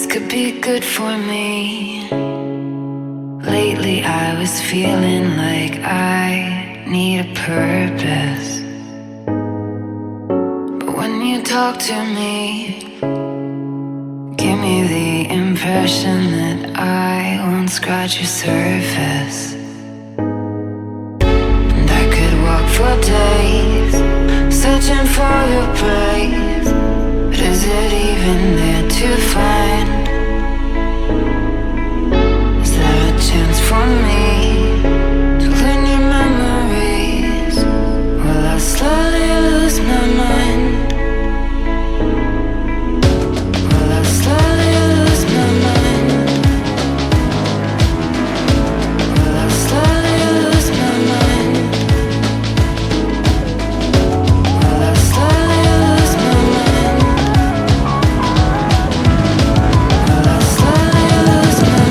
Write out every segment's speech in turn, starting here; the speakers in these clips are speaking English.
could be good for me. Lately I was feeling like I need a purpose. But when you talk to me, give me the impression that I won't scratch your surface. And I could walk for days, searching for your praise. But is it even there to find? Is there a chance for me to learn your memories? Will I slowly lose my mind? Will I slowly lose my mind? Will I slowly lose my mind? Will I slowly lose my mind? Will I slowly lose my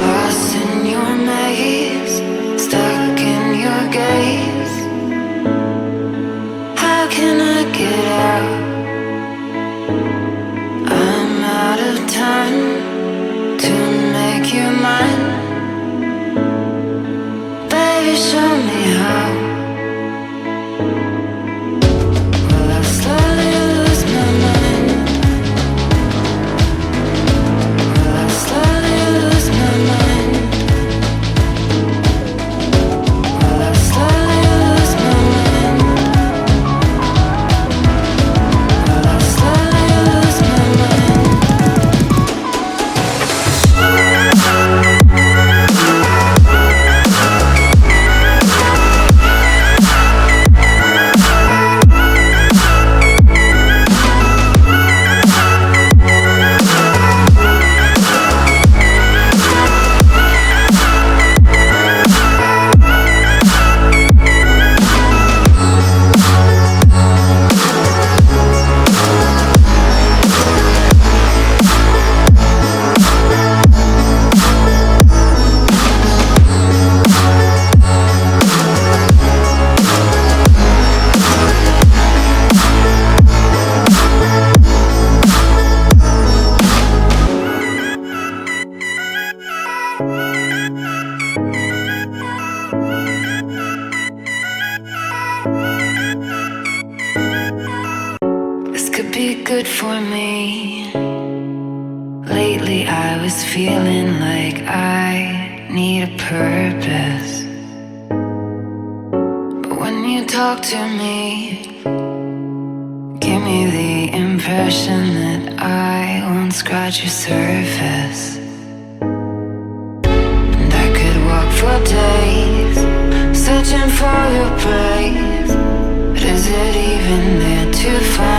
lost in your maze, stuck in your gaze. How can I get out? I'm out of time to make you mine. Baby, show me how. Will I slowly lose my mind? Will I slowly lose my mind? Will I slowly lose my mind? Will I slowly lose my mind? This could be good for me. Lately I was feeling like I need a purpose. But when you talk to me, give me the impression that I won't scratch your surface. And I could walk for days, searching for your praise. But is it even there to find?